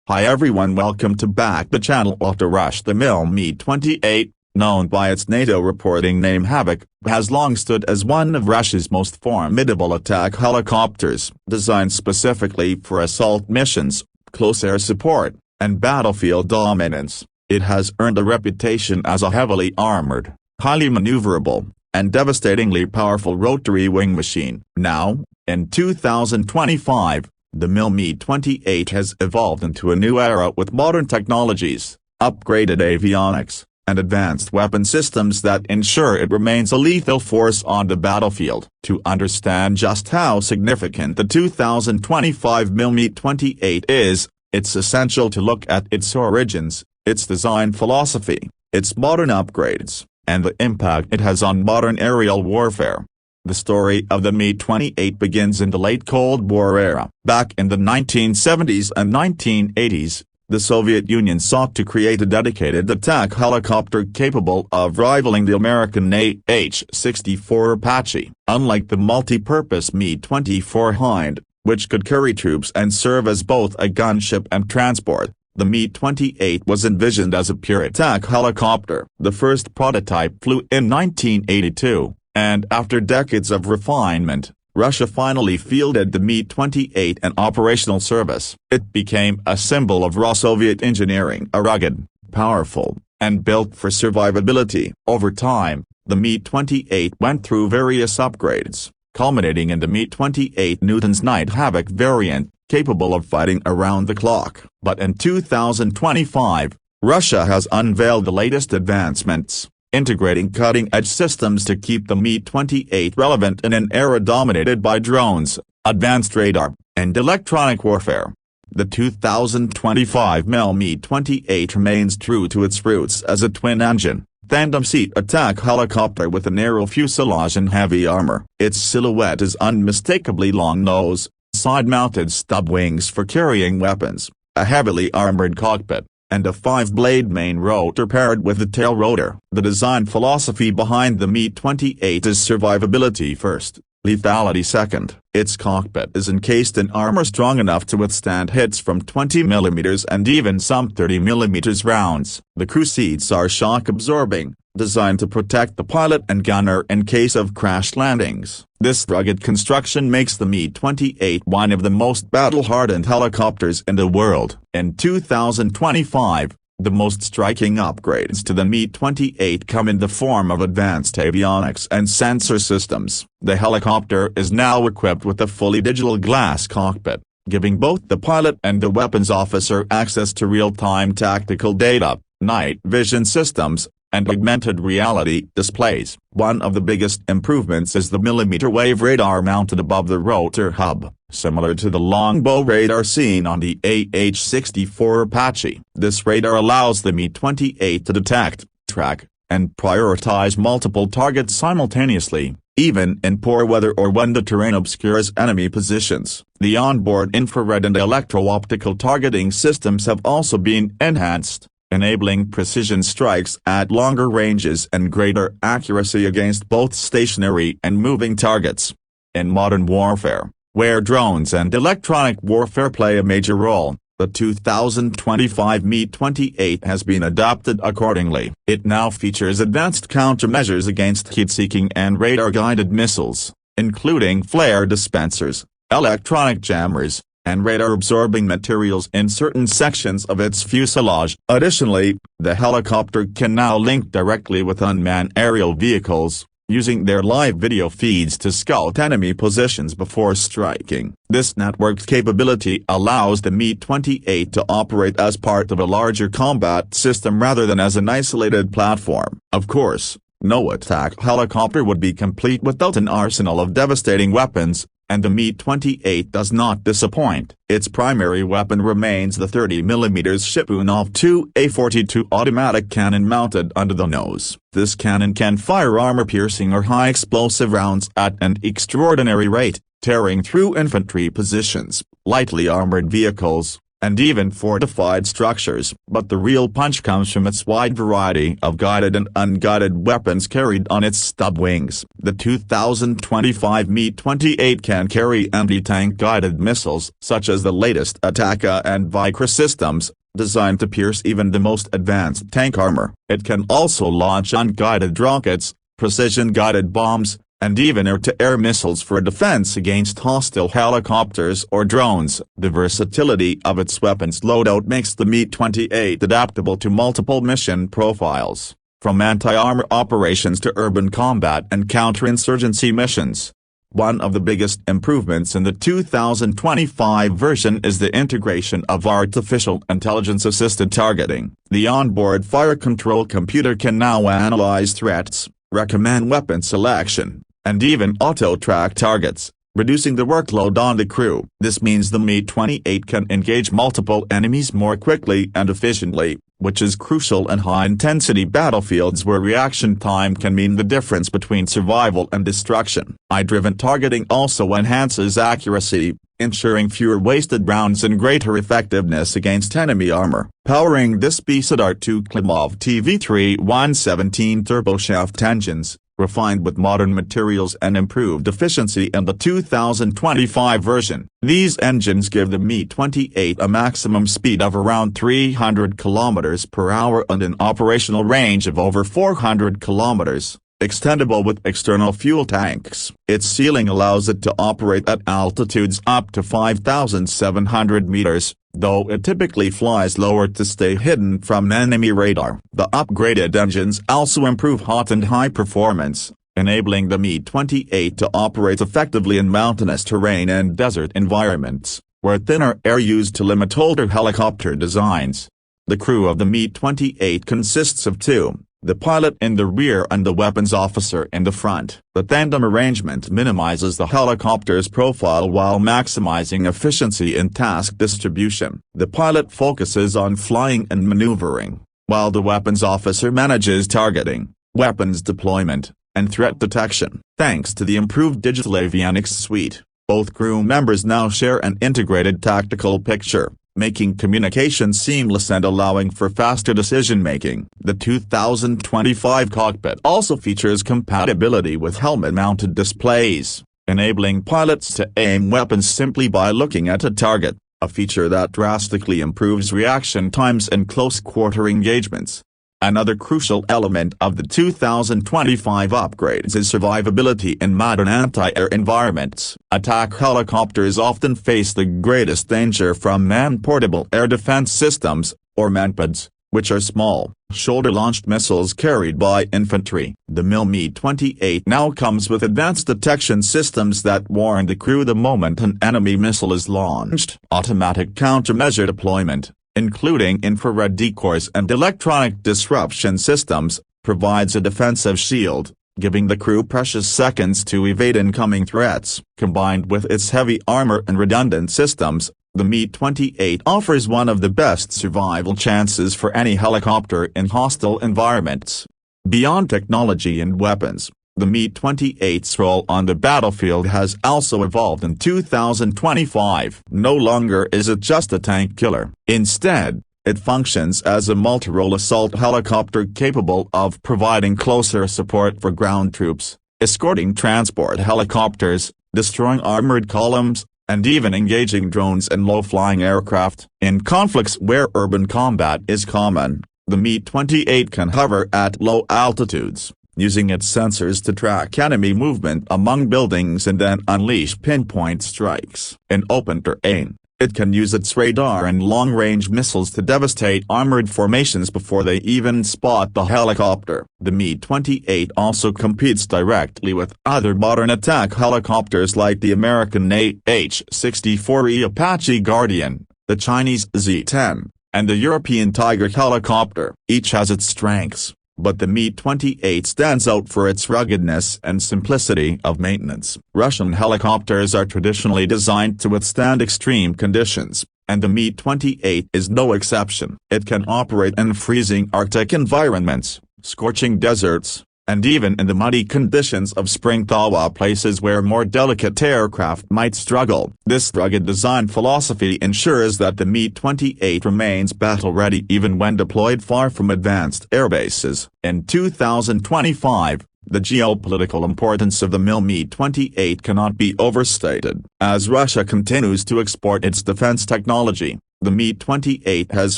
Hi everyone, welcome to back the channel. Auto Rush. The Mi-28, known by its NATO reporting name Havoc, has long stood as one of Russia's most formidable attack helicopters. Designed specifically for assault missions, close air support, and battlefield dominance, it has earned a reputation as a heavily armored, highly maneuverable, and devastatingly powerful rotary wing machine. Now, in 2025, the Mi-28 has evolved into a new era with modern technologies, upgraded avionics, and advanced weapon systems that ensure it remains a lethal force on the battlefield. To understand just how significant the 2025 Mi-28 is, it's essential to look at its origins, its design philosophy, its modern upgrades, and the impact it has on modern aerial warfare. The story of the Mi-28 begins in the late Cold War era. Back in the 1970s and 1980s, the Soviet Union sought to create a dedicated attack helicopter capable of rivaling the American H-64 Apache. Unlike the multi-purpose Mi-24 Hind, which could carry troops and serve as both a gunship and transport, the Mi-28 was envisioned as a pure attack helicopter. The first prototype flew in 1982. And after decades of refinement, Russia finally fielded the Mi-28 in operational service. It became a symbol of raw Soviet engineering, a rugged, powerful, and built for survivability. Over time, the Mi-28 went through various upgrades, culminating in the Mi-28 Newton's Night Havoc variant, capable of fighting around the clock. But in 2025, Russia has unveiled the latest advancements, integrating cutting-edge systems to keep the Mi-28 relevant in an era dominated by drones, advanced radar, and electronic warfare. The 2025 Mi-28 remains true to its roots as a twin-engine, tandem-seat attack helicopter with a narrow fuselage and heavy armor. Its silhouette is unmistakably long nose, side-mounted stub wings for carrying weapons, a heavily armored cockpit, and a 5-blade main rotor paired with the tail rotor. The design philosophy behind the Mi-28 is survivability first, lethality second. Its cockpit is encased in armor strong enough to withstand hits from 20mm and even some 30mm rounds. The crew seats are shock-absorbing, designed to protect the pilot and gunner in case of crash landings. This rugged construction makes the Mi-28 one of the most battle-hardened helicopters in the world. In 2025, the most striking upgrades to the Mi-28 come in the form of advanced avionics and sensor systems. The helicopter is now equipped with a fully digital glass cockpit, giving both the pilot and the weapons officer access to real-time tactical data, night vision systems, and augmented reality displays. One of the biggest improvements is the millimeter-wave radar mounted above the rotor hub, similar to the longbow radar seen on the H-64 Apache. This radar allows the Mi-28 to detect, track, and prioritize multiple targets simultaneously, even in poor weather or when the terrain obscures enemy positions. The onboard infrared and electro-optical targeting systems have also been enhanced, enabling precision strikes at longer ranges and greater accuracy against both stationary and moving targets. In modern warfare, where drones and electronic warfare play a major role, the 2025 Mi-28 has been adapted accordingly. It now features advanced countermeasures against heat-seeking and radar-guided missiles, including flare dispensers, electronic jammers, and radar-absorbing materials in certain sections of its fuselage. Additionally, the helicopter can now link directly with unmanned aerial vehicles, using their live video feeds to scout enemy positions before striking. This networked capability allows the Mi-28 to operate as part of a larger combat system rather than as an isolated platform. Of course, no attack helicopter would be complete without an arsenal of devastating weapons, and the Mi-28 does not disappoint. Its primary weapon remains the 30mm Shipunov 2A42 automatic cannon mounted under the nose. This cannon can fire armor-piercing or high-explosive rounds at an extraordinary rate, tearing through infantry positions, lightly armored vehicles, and even fortified structures. But the real punch comes from its wide variety of guided and unguided weapons carried on its stub wings. The 2025 Mi-28 can carry anti-tank guided missiles such as the latest Ataka and Vikra systems, designed to pierce even the most advanced tank armor. It can also launch unguided rockets, precision-guided bombs, and even air-to-air missiles for defense against hostile helicopters or drones. The versatility of its weapons loadout makes the Mi-28 adaptable to multiple mission profiles, from anti-armor operations to urban combat and counterinsurgency missions. One of the biggest improvements in the 2025 version is the integration of artificial intelligence-assisted targeting. The onboard fire control computer can now analyze threats, recommend weapon selection, and even auto-track targets, reducing the workload on the crew. This means the Mi-28 can engage multiple enemies more quickly and efficiently, which is crucial in high-intensity battlefields where reaction time can mean the difference between survival and destruction. AI-driven targeting also enhances accuracy, ensuring fewer wasted rounds and greater effectiveness against enemy armor. Powering this beast are two Klimov TV3 117 turboshaft engines, refined with modern materials and improved efficiency in the 2025 version. These engines give the Mi-28 a maximum speed of around 300 km per hour and an operational range of over 400 km, extendable with external fuel tanks. Its ceiling allows it to operate at altitudes up to 5,700 meters, though it typically flies lower to stay hidden from enemy radar. The upgraded engines also improve hot and high performance, enabling the Mi-28 to operate effectively in mountainous terrain and desert environments, where thinner air used to limit older helicopter designs. The crew of the Mi-28 consists of two, the pilot in the rear and the weapons officer in the front. The tandem arrangement minimizes the helicopter's profile while maximizing efficiency in task distribution. The pilot focuses on flying and maneuvering, while the weapons officer manages targeting, weapons deployment, and threat detection. Thanks to the improved digital Avionics suite, both crew members now share an integrated tactical picture, making communication seamless and allowing for faster decision-making. The 2025 cockpit also features compatibility with helmet-mounted displays, enabling pilots to aim weapons simply by looking at a target, a feature that drastically improves reaction times in close-quarter engagements. Another crucial element of the 2025 upgrades is survivability in modern anti-air environments. Attack helicopters often face the greatest danger from man-portable air defense systems, or manpads, which are small, shoulder-launched missiles carried by infantry. The Mi-28 now comes with advanced detection systems that warn the crew the moment an enemy missile is launched. Automatic countermeasure deployment, including infrared decoys and electronic disruption systems, provides a defensive shield, giving the crew precious seconds to evade incoming threats. Combined with its heavy armor and redundant systems, the Mi-28 offers one of the best survival chances for any helicopter in hostile environments. Beyond technology and weapons, the Mi-28's role on the battlefield has also evolved in 2025. No longer is it just a tank killer. Instead, it functions as a multi-role assault helicopter capable of providing closer support for ground troops, escorting transport helicopters, destroying armored columns, and even engaging drones and low-flying aircraft. In conflicts where urban combat is common, the Mi-28 can hover at low altitudes, using its sensors to track enemy movement among buildings and then unleash pinpoint strikes. In open terrain, it can use its radar and long-range missiles to devastate armored formations before they even spot the helicopter. The Mi-28 also competes directly with other modern attack helicopters like the American AH-64E Apache Guardian, the Chinese Z-10, and the European Tiger helicopter. Each has its strengths, but the Mi-28 stands out for its ruggedness and simplicity of maintenance. Russian helicopters are traditionally designed to withstand extreme conditions, and the Mi-28 is no exception. It can operate in freezing Arctic environments, scorching deserts, and even in the muddy conditions of spring thaw, places where more delicate aircraft might struggle. This rugged design philosophy ensures that the Mi-28 remains battle-ready even when deployed far from advanced airbases. In 2025, the geopolitical importance of the Mi-28 cannot be overstated. As Russia continues to export its defense technology, the Mi-28 has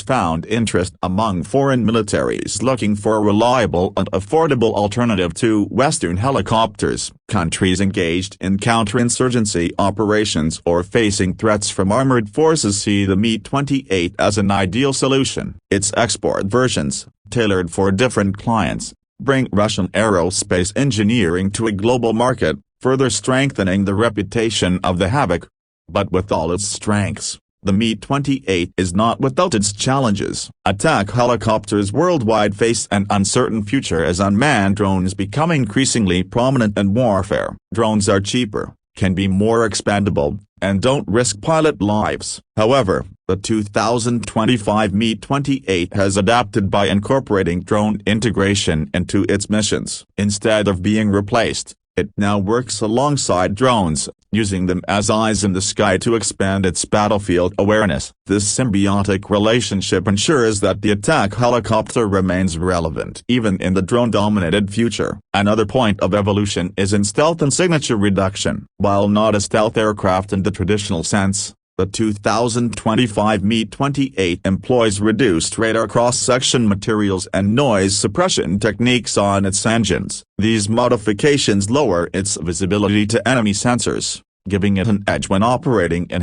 found interest among foreign militaries looking for a reliable and affordable alternative to Western helicopters. Countries engaged in counterinsurgency operations or facing threats from armored forces see the Mi-28 as an ideal solution. Its export versions, tailored for different clients, bring Russian aerospace engineering to a global market, further strengthening the reputation of the Havoc. But with all its strengths, the Mi-28 is not without its challenges. Attack helicopters worldwide face an uncertain future as unmanned drones become increasingly prominent in warfare. Drones are cheaper, can be more expandable, and don't risk pilot lives. However, the 2025 Mi-28 has adapted by incorporating drone integration into its missions. Instead of being replaced, it now works alongside drones, using them as eyes in the sky to expand its battlefield awareness. This symbiotic relationship ensures that the attack helicopter remains relevant even in the drone-dominated future. Another point of evolution is in stealth and signature reduction. While not a stealth aircraft in the traditional sense, the 2025 Mi-28 employs reduced radar cross-section materials and noise suppression techniques on its engines. These modifications lower its visibility to enemy sensors, giving it an edge when operating in